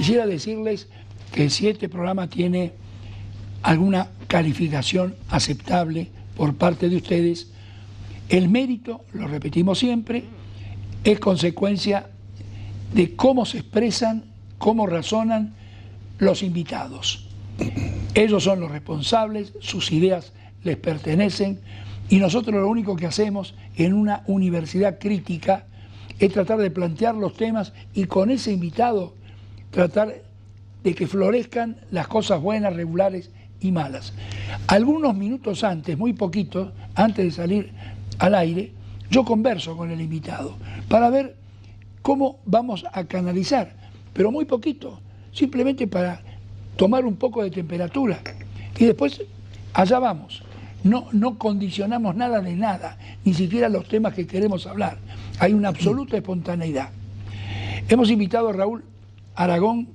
Quisiera decirles que si este programa tiene alguna calificación aceptable por parte de ustedes, el mérito, lo repetimos siempre, es consecuencia de cómo se expresan, cómo razonan los invitados. Ellos son los responsables, sus ideas les pertenecen y nosotros lo único que hacemos en una universidad crítica es tratar de plantear los temas y con ese invitado tratar de que florezcan las cosas buenas, regulares y malas. Algunos minutos antes, muy poquitos, antes de salir al aire, yo converso con el invitado para ver cómo vamos a canalizar, pero muy poquito, simplemente para tomar un poco de temperatura y después allá vamos. No condicionamos nada de nada, ni siquiera los temas que queremos hablar. Hay una absoluta espontaneidad. Hemos invitado a Raúl Aragón,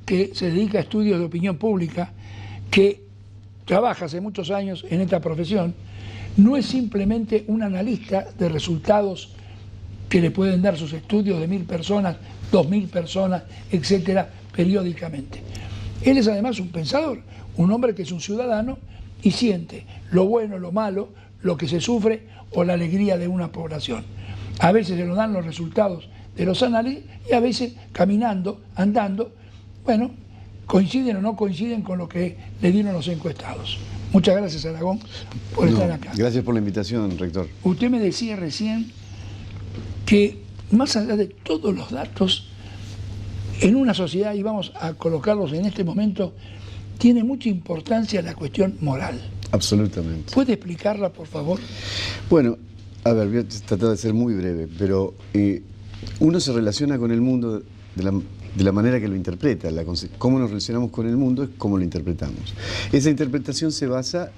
que se dedica a estudios de opinión pública, que trabaja hace muchos años en esta profesión. No es simplemente un analista de resultados que le pueden dar sus estudios de 1000 personas, 2000 personas, etcétera, periódicamente. Él es además un pensador, un hombre que es un ciudadano y siente lo bueno, lo malo, lo que se sufre o la alegría de una población. A veces se nos dan los resultados de los análisis y a veces caminando, andando, bueno, coinciden o no coinciden con lo que le dieron los encuestados. Muchas gracias, Aragón, por estar acá. Gracias por la invitación, rector. Usted me decía recién que más allá de todos los datos, en una sociedad, y vamos a colocarlos en este momento, tiene mucha importancia la cuestión moral. Absolutamente. ¿Puede explicarla, por favor? Bueno, a ver, voy a tratar de ser muy breve, pero uno se relaciona con el mundo de la manera que lo interpreta. Cómo nos relacionamos con el mundo es cómo lo interpretamos. Esa interpretación se basa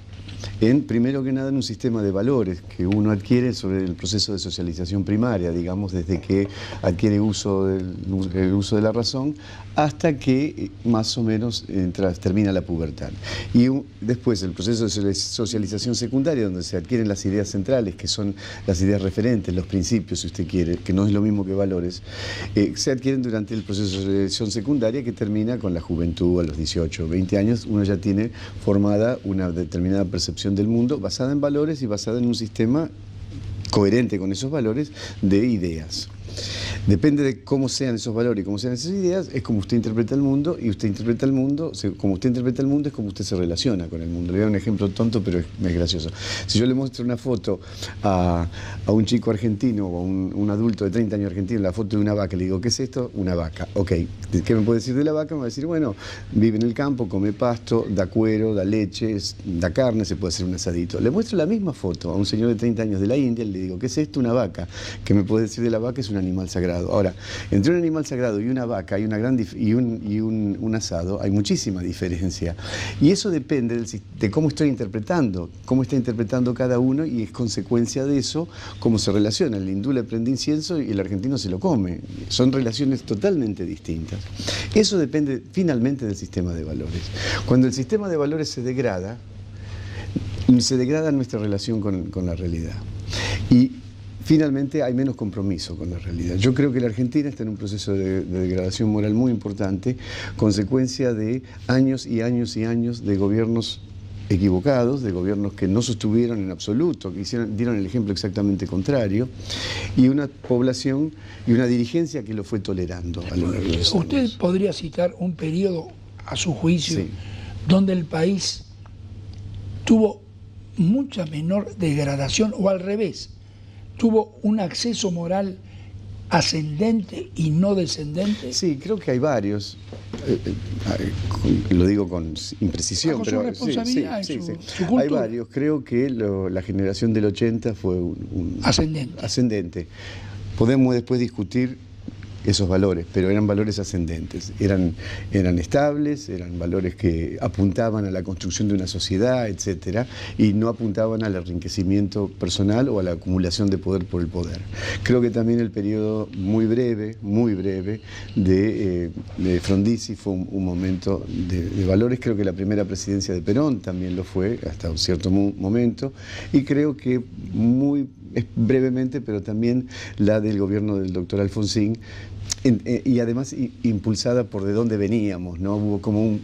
en, primero que nada, en un sistema de valores que uno adquiere sobre el proceso de socialización primaria, digamos, desde que adquiere el uso de la razón hasta que más o menos termina la pubertad. Y después el proceso de socialización secundaria, donde se adquieren las ideas centrales, que son las ideas referentes, los principios, si usted quiere, que no es lo mismo que valores, se adquieren durante el proceso de socialización secundaria, que termina con la juventud. A los 18 o 20 años uno ya tiene formada una determinada percepción del mundo basada en valores y basada en un sistema coherente con esos valores de ideas. Depende de cómo sean esos valores y cómo sean esas ideas, es como usted interpreta el mundo, y usted interpreta el mundo, como usted interpreta el mundo es como usted se relaciona con el mundo. Le voy a dar un ejemplo tonto, pero es gracioso. Si yo le muestro una foto a un chico argentino o a un adulto de 30 años argentino, la foto de una vaca, le digo, ¿qué es esto? Una vaca. Ok, ¿qué me puede decir de la vaca? Me va a decir, bueno, vive en el campo, come pasto, da cuero, da leche, da carne, se puede hacer un asadito. Le muestro la misma foto a un señor de 30 años de la India, le digo, ¿qué es esto? Una vaca. ¿Qué me puede decir de la vaca? Es un animal sagrado. Ahora, entre un animal sagrado y una vaca hay un asado, hay muchísima diferencia. Y eso depende de cómo estoy interpretando, cómo está interpretando cada uno, y es consecuencia de eso cómo se relaciona. El hindú le prende incienso y el argentino se lo come. Son relaciones totalmente distintas. Eso depende finalmente del sistema de valores. Cuando el sistema de valores se degrada nuestra relación con la realidad. Y finalmente hay menos compromiso con la realidad. Yo creo que la Argentina está en un proceso de degradación moral muy importante, consecuencia de años y años y años de gobiernos equivocados, de gobiernos que no sostuvieron en absoluto, que dieron el ejemplo exactamente contrario, y una población y una dirigencia que lo fue tolerando a lo largo de los años. ¿Usted podría citar un periodo, a su juicio, sí, donde el país tuvo mucha menor degradación, o al revés, tuvo un acceso moral ascendente y no descendente? Sí, creo que hay varios. Lo digo con imprecisión, bajo pero su responsabilidad, sí, su cultura. Hay varios. Creo que la generación del 80 fue un ascendente. Podemos después discutir esos valores, pero eran valores ascendentes, eran estables, eran valores que apuntaban a la construcción de una sociedad, etcétera, y no apuntaban al enriquecimiento personal o a la acumulación de poder por el poder. Creo que también el periodo muy breve de Frondizi fue un momento de valores. Creo que la primera presidencia de Perón también lo fue hasta un cierto momento, y creo que muy brevemente, pero también la del gobierno del doctor Alfonsín, Y además impulsada por de dónde veníamos, ¿no? Hubo como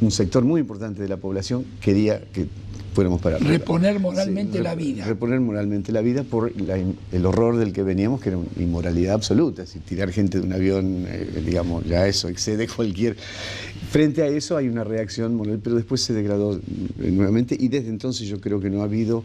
un sector muy importante de la población quería que fuéramos para arriba. Reponer moralmente la vida. Reponer moralmente la vida por el horror del que veníamos, que era una inmoralidad absoluta. Si tirar gente de un avión, digamos, ya eso excede cualquier... Frente a eso hay una reacción moral, pero después se degradó nuevamente, y desde entonces yo creo que no ha habido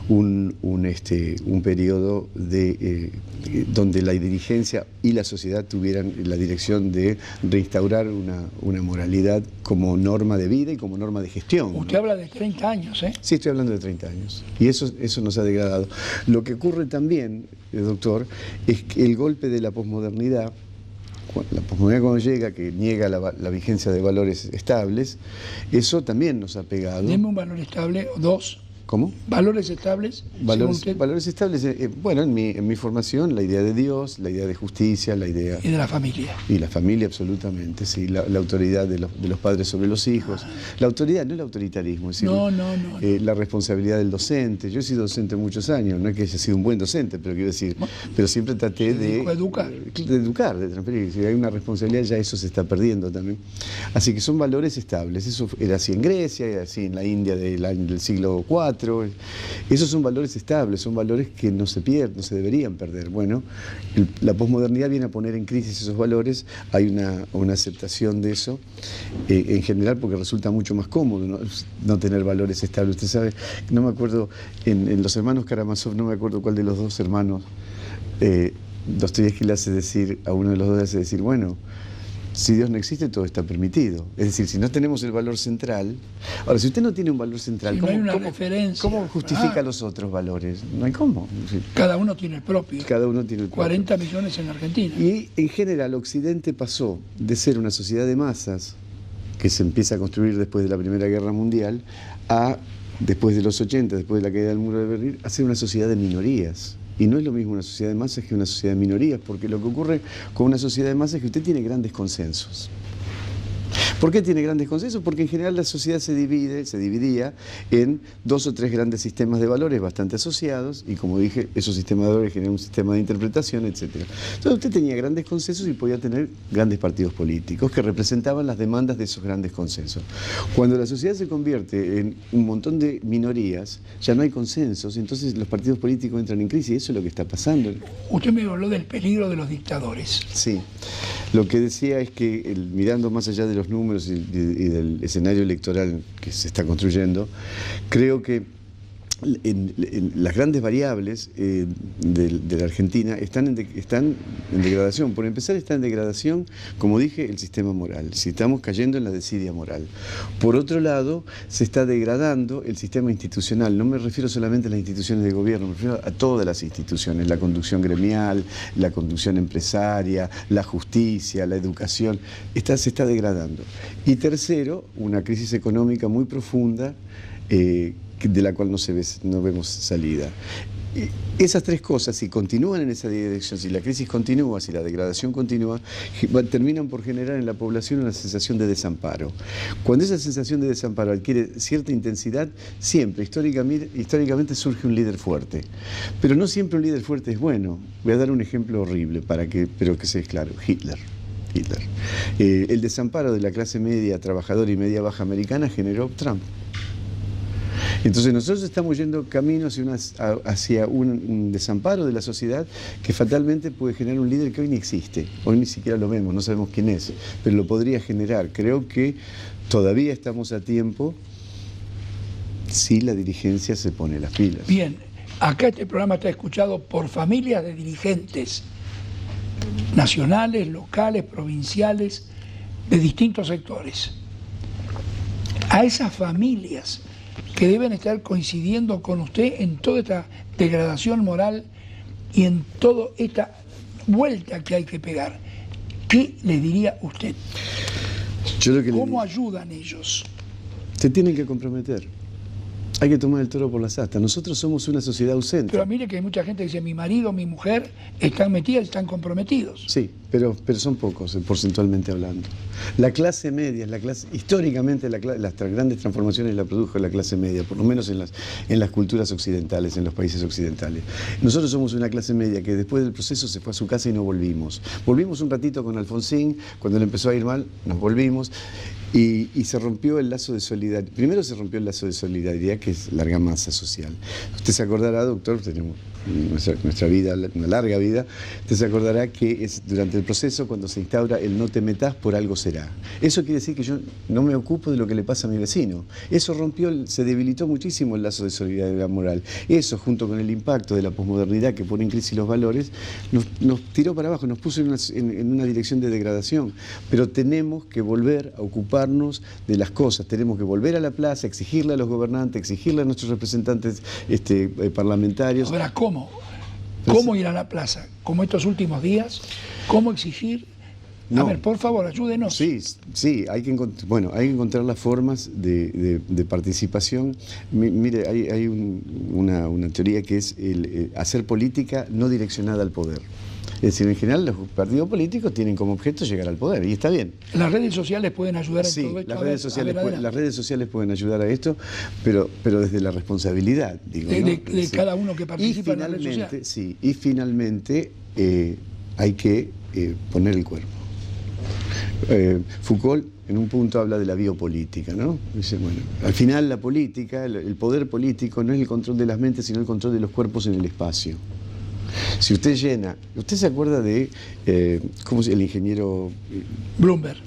un periodo donde la dirigencia y la sociedad tuvieran la dirección de reinstaurar una moralidad como norma de vida y como norma de gestión. Usted habla de 30 años, ¿eh? Sí, estoy hablando de 30 años. Y eso nos ha degradado. Lo que ocurre también, doctor, es que el golpe de la posmodernidad, la posmodernidad cuando llega, que niega la vigencia de valores estables, eso también nos ha pegado. Deme un valor estable, o dos. ¿Cómo? ¿Valores estables? Valores estables, bueno, en mi formación, la idea de Dios, la idea de justicia, la idea... Y de la familia. Y la familia, absolutamente, sí. La autoridad de los padres sobre los hijos. La autoridad, no el autoritarismo, es decir, No. La responsabilidad del docente. Yo he sido docente muchos años, no es que haya sido un buen docente, pero quiero decir, pero siempre traté de educar, de transferir. Si hay una responsabilidad, ya eso se está perdiendo también. Así que son valores estables. Eso era así en Grecia, era así en la India del siglo IV. Esos son valores estables, son valores que no se pierden, no se deberían perder. Bueno, la posmodernidad viene a poner en crisis esos valores, hay una aceptación de eso, en general porque resulta mucho más cómodo no tener valores estables. Usted sabe, no me acuerdo, en los hermanos Karamazov, no me acuerdo cuál de los dos hermanos, Dostoyevsky le hace decir, a uno de los dos le hace decir, bueno, si Dios no existe, todo está permitido. Es decir, si no tenemos el valor central... Ahora, si usted no tiene un valor central, si no hay una referencia, ¿cómo justifica los otros valores? No hay cómo. Cada uno tiene el propio. Cada uno tiene el propio. 40 millones en Argentina. Y en general, Occidente pasó de ser una sociedad de masas, que se empieza a construir después de la Primera Guerra Mundial, a, después de los 80, después de la caída del muro de Berlín, a ser una sociedad de minorías. Y no es lo mismo una sociedad de masas que una sociedad de minorías, porque lo que ocurre con una sociedad de masas es que usted tiene grandes consensos. ¿Por qué tiene grandes consensos? Porque en general la sociedad se dividía en 2 o 3 grandes sistemas de valores bastante asociados, y como dije, esos sistemas de valores generan un sistema de interpretación, etc. Entonces usted tenía grandes consensos y podía tener grandes partidos políticos que representaban las demandas de esos grandes consensos. Cuando la sociedad se convierte en un montón de minorías, ya no hay consensos, entonces los partidos políticos entran en crisis, y eso es lo que está pasando. Usted me habló del peligro de los dictadores. Sí. Lo que decía es que, mirando más allá de los números y del escenario electoral que se está construyendo, creo que en las grandes variables de la Argentina están en degradación. Por empezar, está en degradación, como dije, el sistema moral. Si estamos cayendo en la desidia moral. Por otro lado, se está degradando el sistema institucional. No me refiero solamente a las instituciones de gobierno, me refiero a todas las instituciones. La conducción gremial, la conducción empresaria, la justicia, la educación. Se está degradando. Y tercero, una crisis económica muy profunda, de la cual no vemos salida. Esas 3 cosas, si continúan en esa dirección, si la crisis continúa, si la degradación continúa, terminan por generar en la población una sensación de desamparo. Cuando esa sensación de desamparo adquiere cierta intensidad, siempre, históricamente surge un líder fuerte. Pero no siempre un líder fuerte es bueno. Voy a dar un ejemplo horrible, pero que sea claro: Hitler. El desamparo de la clase media, trabajadora y media baja americana generó Trump. Entonces nosotros estamos yendo camino hacia un desamparo de la sociedad que fatalmente puede generar un líder que hoy ni existe. Hoy ni siquiera lo vemos, no sabemos quién es, pero lo podría generar. Creo que todavía estamos a tiempo si la dirigencia se pone las pilas. Bien, acá este programa está escuchado por familias de dirigentes nacionales, locales, provinciales, de distintos sectores. A esas familias que deben estar coincidiendo con usted en toda esta degradación moral y en toda esta vuelta que hay que pegar, ¿qué le diría usted? ¿Cómo ayudan ellos? Se tienen que comprometer. Hay que tomar el toro por las astas. Nosotros somos una sociedad ausente. Pero mire que hay mucha gente que dice, mi marido, mi mujer están metidas y están comprometidos. Sí. pero son pocos, porcentualmente hablando. La clase media, históricamente las grandes transformaciones las produjo la clase media, por lo menos en las culturas occidentales, en los países occidentales. Nosotros somos una clase media que después del proceso se fue a su casa y no volvimos. Volvimos un ratito con Alfonsín, cuando le empezó a ir mal, nos volvimos. Y se rompió el lazo de solidaridad. Primero se rompió el lazo de solidaridad, que es la argamasa social. Usted se acordará, doctor, tenemos nuestra vida, una larga vida, usted se acordará que es durante el proceso cuando se instaura el no te metas, por algo será. Eso quiere decir que yo no me ocupo de lo que le pasa a mi vecino. Eso se debilitó muchísimo el lazo de solidaridad moral. Eso, junto con el impacto de la posmodernidad que pone en crisis los valores, nos tiró para abajo, nos puso en una dirección de degradación. Pero tenemos que volver a ocuparnos de las cosas, tenemos que volver a la plaza, exigirle a los gobernantes, exigirle a nuestros representantes parlamentarios. Ahora, ¿cómo ir a la plaza? ¿Como estos últimos días? ¿Cómo exigir? No. A ver, por favor, ayúdenos. Sí, hay que encontrar las formas de participación. Mire, hay una teoría que es hacer política no direccionada al poder. Es decir, en general los partidos políticos tienen como objeto llegar al poder, y está bien. ¿Las redes sociales pueden ayudar en sí, todo esto? Las redes sociales pueden ayudar a esto, pero desde la responsabilidad, digo, ¿no? de cada uno que participa en la red social. Sí, y finalmente hay que poner el cuerpo. Foucault en un punto habla de la biopolítica, ¿no? Dice, bueno, al final la política, el poder político no es el control de las mentes, sino el control de los cuerpos en el espacio. Si usted ¿usted se acuerda de cómo el ingeniero Bloomberg?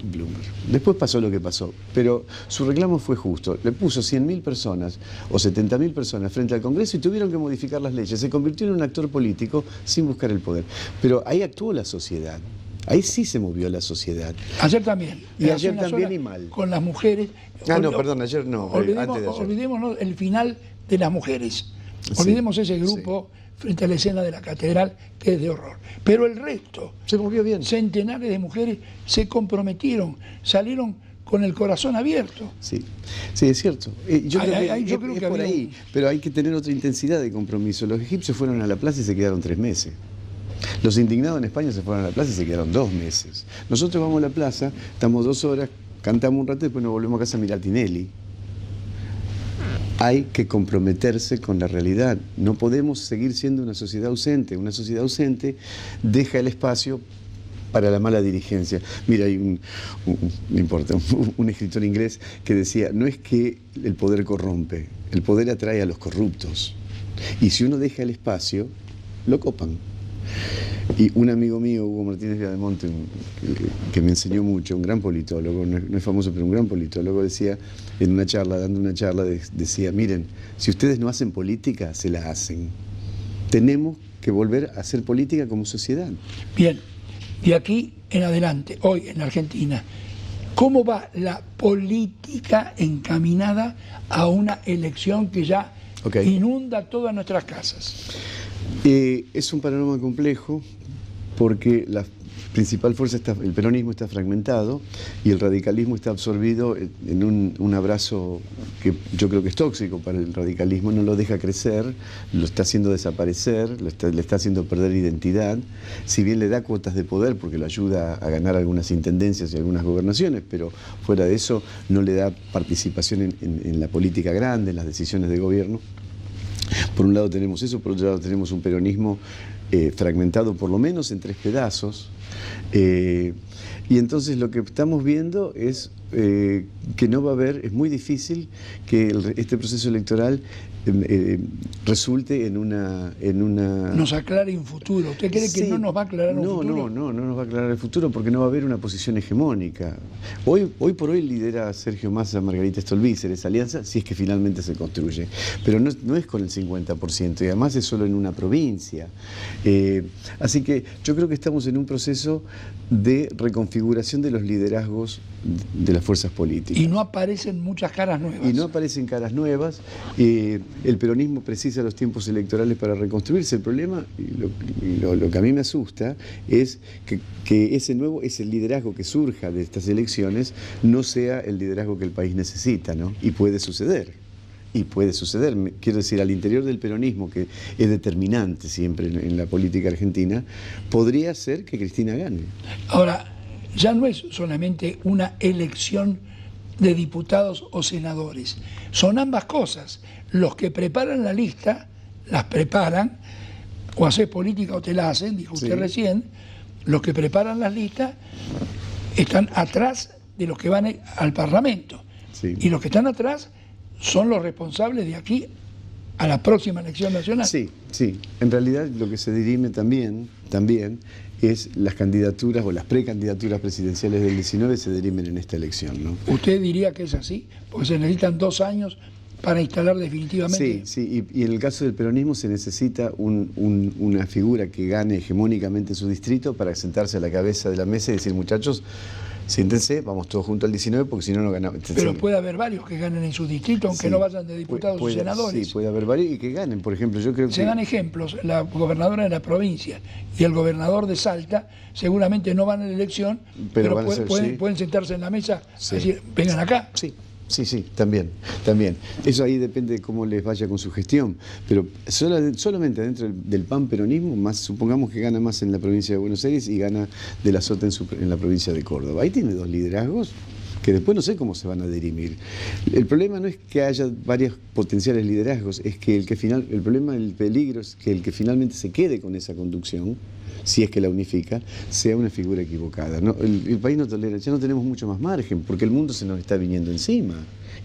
Después pasó lo que pasó, pero su reclamo fue justo. Le puso 100.000 personas o 70.000 personas frente al Congreso y tuvieron que modificar las leyes. Se convirtió en un actor político sin buscar el poder. Pero ahí actuó la sociedad. Ahí sí se movió la sociedad. Ayer también. Y ayer también y mal. Con las mujeres. Ayer no. Antes de ayer. Olvidémonos el final de las mujeres. Olvidemos ese grupo frente a la escena de la catedral, que es de horror. Pero el resto, se movió bien. Centenares de mujeres se comprometieron, salieron con el corazón abierto. Sí, es cierto. Yo creo que por ahí, pero hay que tener otra intensidad de compromiso. Los egipcios fueron a la plaza y se quedaron 3 meses. Los indignados en España se fueron a la plaza y se quedaron 2 meses. Nosotros vamos a la plaza, estamos 2 horas, cantamos un rato y después nos volvemos a casa a mirar Tinelli. Hay que comprometerse con la realidad. No podemos seguir siendo una sociedad ausente. Una sociedad ausente deja el espacio para la mala dirigencia. Mira, hay un escritor inglés que decía, no es que el poder corrompe, el poder atrae a los corruptos. Y si uno deja el espacio, lo copan. Y un amigo mío, Hugo Martínez Viademonte, que me enseñó mucho, un gran politólogo, no es famoso, pero un gran politólogo, decía, dando una charla, decía, miren, si ustedes no hacen política, se la hacen. Tenemos que volver a hacer política como sociedad. Bien, de aquí en adelante, hoy en Argentina, ¿cómo va la política encaminada a una elección que ya inunda todas nuestras casas? Es un panorama complejo porque la principal fuerza, el peronismo está fragmentado y el radicalismo está absorbido en un abrazo que yo creo que es tóxico para el radicalismo, no lo deja crecer, lo está haciendo desaparecer, le está haciendo perder identidad, si bien le da cuotas de poder porque lo ayuda a ganar algunas intendencias y algunas gobernaciones, pero fuera de eso no le da participación en la política grande, en las decisiones de gobierno. Por un lado tenemos eso, por otro lado tenemos un peronismo fragmentado por lo menos en 3 pedazos, y entonces lo que estamos viendo es que no va a haber, es muy difícil que este proceso electoral resulte en una... Nos aclare un futuro. ¿Usted cree que no nos va a aclarar un futuro? No nos va a aclarar el futuro porque no va a haber una posición hegemónica. Hoy por hoy lidera Sergio Massa, Margarita Stolbizer esa alianza, si es que finalmente se construye. Pero no es con el 50% y además es solo en una provincia. Así que yo creo que estamos en un proceso de reconfiguración de los liderazgos de las fuerzas políticas. Y no aparecen muchas caras nuevas. Y no aparecen caras nuevas. El peronismo precisa los tiempos electorales para reconstruirse. El problema, y lo que a mí me asusta, es que ese liderazgo que surja de estas elecciones no sea el liderazgo que el país necesita, ¿no? Y puede suceder. y puede suceder, quiero decir, al interior del peronismo, que es determinante siempre en la política argentina, podría ser que Cristina gane. Ahora, ya no es solamente una elección de diputados o senadores, son ambas cosas. Los que preparan la lista, las preparan, o haces política o te la hacen, dijo usted recién, los que preparan las listas están atrás de los que van al Parlamento. Sí. Y los que están atrás son los responsables de aquí a la próxima elección nacional. Sí, sí. En realidad lo que se dirime también es las candidaturas o las precandidaturas presidenciales del 19 se dirimen en esta elección, ¿no? ¿Usted diría que es así? Porque se necesitan 2 años para instalar definitivamente. Sí, sí, y en el caso del peronismo se necesita una figura que gane hegemónicamente su distrito para sentarse a la cabeza de la mesa y decir, muchachos, siéntense, vamos todos juntos al 19 porque si no, no ganamos. Pero puede haber varios que ganen en su distrito, aunque no vayan de diputados o senadores. Sí, puede haber varios y que ganen. Por ejemplo, yo creo que... Se dan ejemplos, la gobernadora de la provincia y el gobernador de Salta seguramente no van a la elección, pero pueden sentarse en la mesa y decir, vengan acá. Sí. Sí, sí, también. Eso ahí depende de cómo les vaya con su gestión. Pero solamente dentro del panperonismo, supongamos que gana más en la provincia de Buenos Aires y gana de la Sota en la provincia de Córdoba. Ahí tiene 2 liderazgos que después no sé cómo se van a dirimir. El problema no es que haya varios potenciales liderazgos, es que el peligro es que el que finalmente se quede con esa conducción, si es que la unifica, sea una figura equivocada. ¿No? El país no tolera, ya no tenemos mucho más margen, porque el mundo se nos está viniendo encima,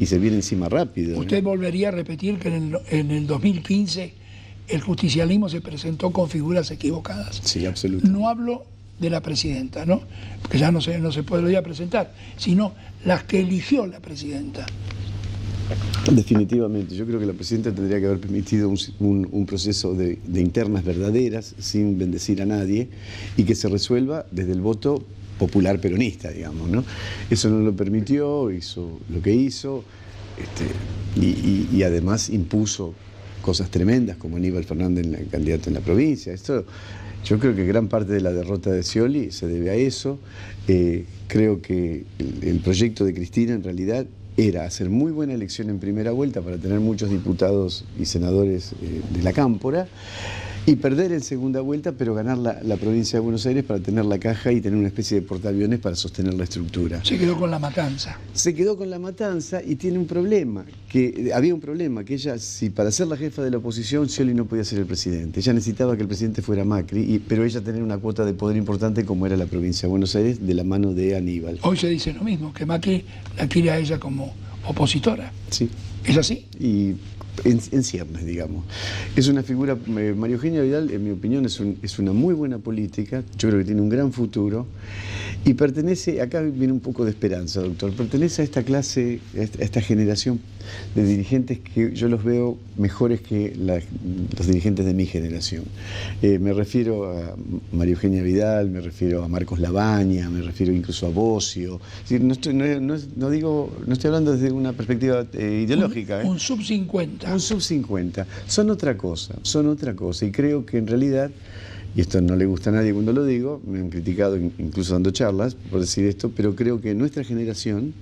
y se viene encima rápido. ¿Usted volvería a repetir que en el 2015 el justicialismo se presentó con figuras equivocadas? Sí, absolutamente. No hablo de la presidenta, ¿no? Porque ya no se podría presentar, sino las que eligió la presidenta. Definitivamente, yo creo que la presidenta tendría que haber permitido un proceso de internas verdaderas, sin bendecir a nadie, y que se resuelva desde el voto popular peronista, digamos, ¿no? Eso no lo permitió, hizo lo que hizo, y además impuso cosas tremendas, como Aníbal Fernández, candidato en la provincia. Esto, yo creo que gran parte de la derrota de Scioli se debe a eso. Creo que el proyecto de Cristina, en realidad, era hacer muy buena elección en primera vuelta para tener muchos diputados y senadores de la Cámpora y perder en segunda vuelta, pero ganar la provincia de Buenos Aires para tener la caja y tener una especie de portaaviones para sostener la estructura. Se quedó con la matanza. Se quedó con la matanza y tiene un problema, había un problema, que ella, si para ser la jefa de la oposición, Scioli no podía ser el presidente. Ella necesitaba que el presidente fuera Macri, pero ella tenía una cuota de poder importante como era la provincia de Buenos Aires, de la mano de Aníbal. Hoy se dice lo mismo, que Macri la quiere a ella como opositora. Sí. ¿Es así? Y en ciernes, digamos. Es una figura, María Eugenia Vidal, en mi opinión, es una muy buena política, yo creo que tiene un gran futuro, y pertenece, acá viene un poco de esperanza, doctor, pertenece a esta clase, a esta generación de dirigentes que yo los veo mejores que los dirigentes de mi generación. Me refiero a María Eugenia Vidal, me refiero a Marcos Labaña, me refiero incluso a Bocio. Es decir, no estoy hablando desde una perspectiva ideológica. Un sub-50. Un sub-50. Son otra cosa, y creo que en realidad, y esto no le gusta a nadie cuando lo digo, me han criticado incluso dando charlas por decir esto, pero creo que nuestra generación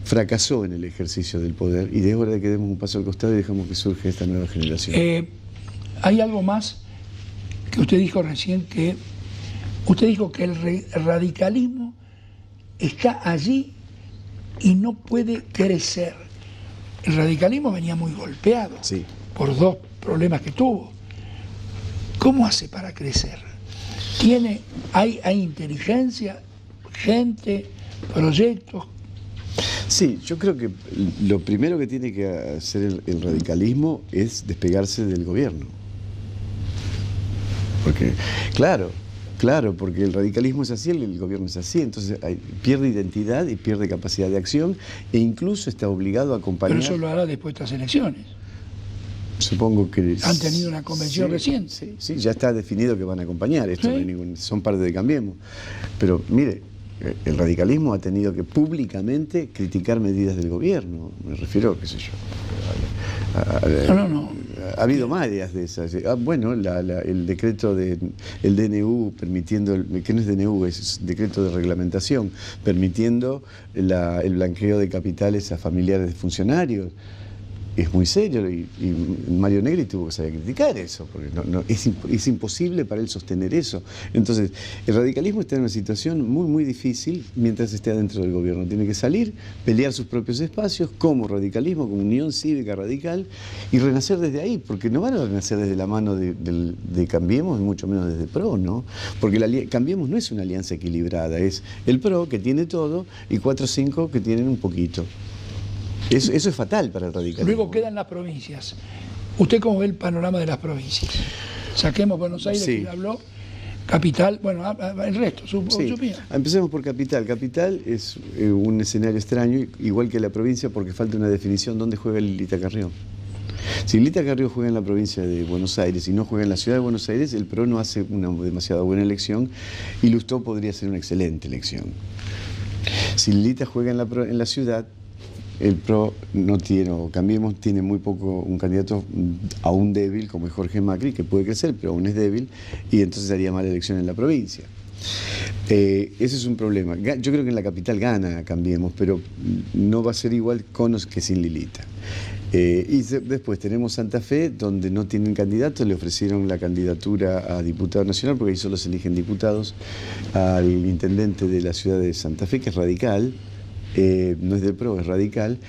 fracasó en el ejercicio del poder y es hora de que demos un paso al costado y dejamos que surja esta nueva generación. Hay algo más que usted dijo recién, que usted dijo que el radicalismo está allí y no puede crecer. El radicalismo venía muy golpeado por 2 problemas que tuvo. ¿Cómo hace para crecer? ¿Hay inteligencia, gente, proyectos? Sí, yo creo que lo primero que tiene que hacer el radicalismo es despegarse del gobierno. Porque, claro, porque el radicalismo es así, el gobierno es así, entonces pierde identidad y pierde capacidad de acción e incluso está obligado a acompañar... Pero eso lo hará después de estas elecciones. Supongo que... ¿Han tenido una convención reciente? Sí, ya está definido que van a acompañar, esto no hay son parte de Cambiemos. Pero mire, el radicalismo ha tenido que públicamente criticar medidas del gobierno, me refiero, qué sé yo... Ha habido varias de esas. Bueno, el decreto del DNU permitiendo, que no es DNU, es decreto de reglamentación, permitiendo el blanqueo de capitales a familiares de funcionarios. es muy serio y Mario Negri tuvo que saber criticar eso, porque es imposible para él sostener eso. Entonces, el radicalismo está en una situación muy, muy difícil mientras esté adentro del gobierno. Tiene que salir, pelear sus propios espacios como radicalismo, como Unión Cívica Radical, y renacer desde ahí, porque no van a renacer desde la mano de Cambiemos, y mucho menos desde PRO, ¿no? Porque Cambiemos no es una alianza equilibrada, es el PRO que tiene todo y 4 o 5 que tienen un poquito. Eso es fatal para el radicalismo. Luego quedan las provincias. ¿Usted cómo ve el panorama de las provincias? Saquemos Buenos Aires, sí. Que habló, Capital, bueno, el resto, su opinión. Empecemos por Capital. Capital es un escenario extraño, igual que la provincia, porque falta una definición dónde juega Lilita Carrió. Si Lilita Carrió juega en la provincia de Buenos Aires y no juega en la ciudad de Buenos Aires, el PRO no hace una demasiado buena elección y Lustó podría ser una excelente elección. Si Lilita juega en la ciudad, el PRO no tiene, o Cambiemos tiene muy poco, un candidato aún débil como es Jorge Macri, que puede crecer, pero aún es débil, y entonces haría mala elección en la provincia. Ese es un problema. Yo creo que en la capital gana Cambiemos, pero no va a ser igual con que sin Lilita. Y después tenemos Santa Fe, donde no tienen candidato, le ofrecieron la candidatura a diputado nacional, porque ahí solo se eligen diputados, al intendente de la ciudad de Santa Fe, que es radical. No es del PRO, es radical,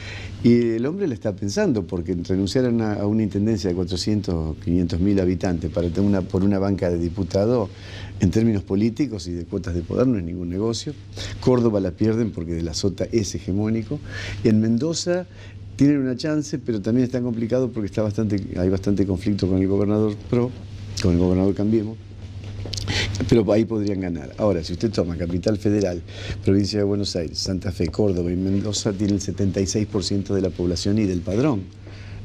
y el hombre le está pensando, porque renunciar a una intendencia de 400, 500 mil habitantes para tener por una banca de diputado, en términos políticos y de cuotas de poder, no es ningún negocio. Córdoba la pierden porque de la Sota es hegemónico, y en Mendoza tienen una chance, pero también está complicado porque hay bastante conflicto con el gobernador PRO, con el gobernador Cambiemos. Pero ahí podrían ganar. Ahora, si usted toma Capital Federal, Provincia de Buenos Aires, Santa Fe, Córdoba y Mendoza, tiene el 76% de la población y del padrón.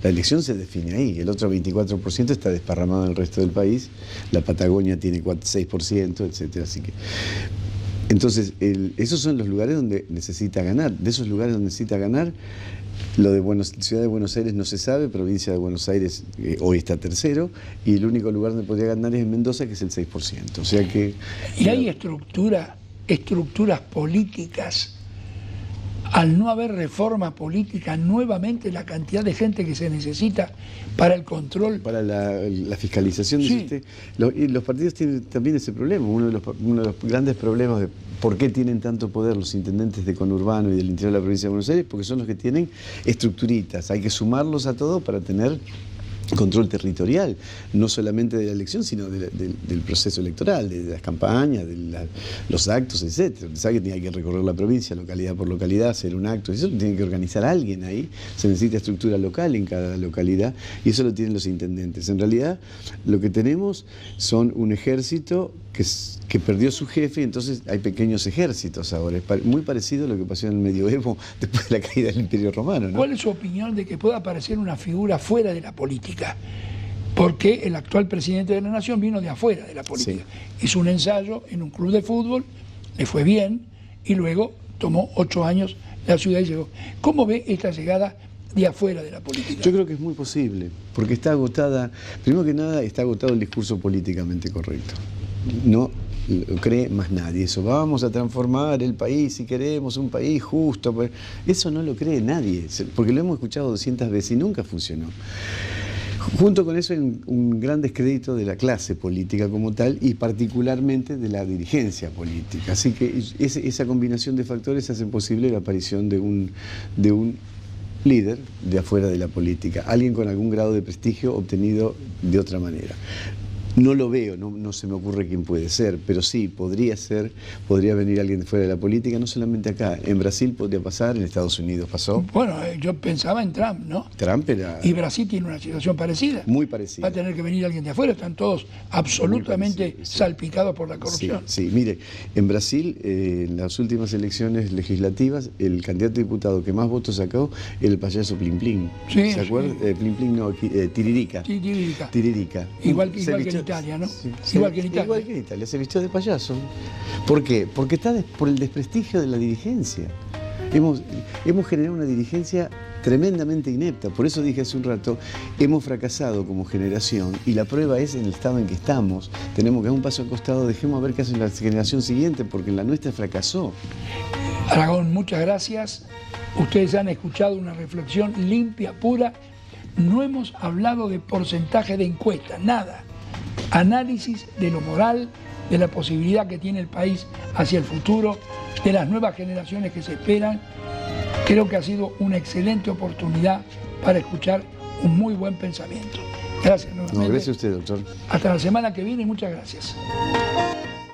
La elección se define ahí. El otro 24% está desparramado en el resto del país. La Patagonia tiene 6%, etcétera. Así que, entonces, esos son los lugares donde necesita ganar. De esos lugares donde necesita ganar, lo de Ciudad de Buenos Aires no se sabe, Provincia de Buenos Aires hoy está tercero, y el único lugar donde podría ganar es en Mendoza, que es el 6%. O sea que... ¿Y hay estructuras políticas? Al no haber reforma política, nuevamente la cantidad de gente que se necesita para el control. Para la fiscalización, sí. Usted, y los partidos tienen también ese problema. Uno de los grandes problemas de por qué tienen tanto poder los intendentes de conurbano y del interior de la provincia de Buenos Aires, porque son los que tienen estructuritas. Hay que sumarlos a todo para tener control territorial, no solamente de la elección, sino del proceso electoral, de las campañas, los actos, etc. Usted sabe que hay que recorrer la provincia, localidad por localidad, hacer un acto, eso lo tiene que organizar alguien ahí, se necesita estructura local en cada localidad, y eso lo tienen los intendentes. En realidad, lo que tenemos son un ejército que perdió su jefe, y entonces hay pequeños ejércitos ahora. Es muy parecido a lo que pasó en el medioevo después de la caída del Imperio Romano, ¿no? ¿Cuál es su opinión de que pueda aparecer una figura fuera de la política? Porque el actual presidente de la Nación vino de afuera de la política. Sí. Hizo un ensayo en un club de fútbol, le fue bien, y luego tomó 8 años la ciudad y llegó. ¿Cómo ve esta llegada de afuera de la política? Yo creo que es muy posible, porque está agotada, primero que nada está agotado el discurso políticamente correcto. No lo cree más nadie. Eso, vamos a transformar el país si queremos un país justo. Eso no lo cree nadie, porque lo hemos escuchado 200 veces y nunca funcionó. Junto con eso hay un gran descrédito de la clase política como tal y particularmente de la dirigencia política. Así que esa combinación de factores hace posible la aparición de un líder de afuera de la política, alguien con algún grado de prestigio obtenido de otra manera. No lo veo, no se me ocurre quién puede ser, pero sí, podría venir alguien de fuera de la política, no solamente acá. En Brasil podría pasar, en Estados Unidos pasó. Bueno, yo pensaba en Trump, ¿no? Trump era... Y Brasil tiene una situación parecida. Muy parecida. Va a tener que venir alguien de afuera, están todos absolutamente parecido, sí. salpicados por la corrupción. Sí, mire, en Brasil, en las últimas elecciones legislativas, el candidato a diputado que más votos sacó era el payaso Plim Plim. Sí, ¿se acuerda? Sí. Plim Plim no, Tiririca. Tiririca. Igual que en Italia, ¿no? Sí, igual que en Italia. Igual que en Italia, se vistió de payaso. ¿Por qué? Porque está por el desprestigio de la dirigencia. Hemos generado una dirigencia tremendamente inepta. Por eso dije hace un rato, hemos fracasado como generación y la prueba es en el estado en que estamos. Tenemos que dar un paso al costado, dejemos a ver qué hace la generación siguiente, porque la nuestra fracasó. Aragón, muchas gracias. Ustedes han escuchado una reflexión limpia, pura, no hemos hablado de porcentaje de encuestas, nada. Análisis de lo moral, de la posibilidad que tiene el país hacia el futuro, de las nuevas generaciones que se esperan. Creo que ha sido una excelente oportunidad para escuchar un muy buen pensamiento. Gracias nuevamente. No, gracias a usted, doctor. Hasta la semana que viene y muchas gracias.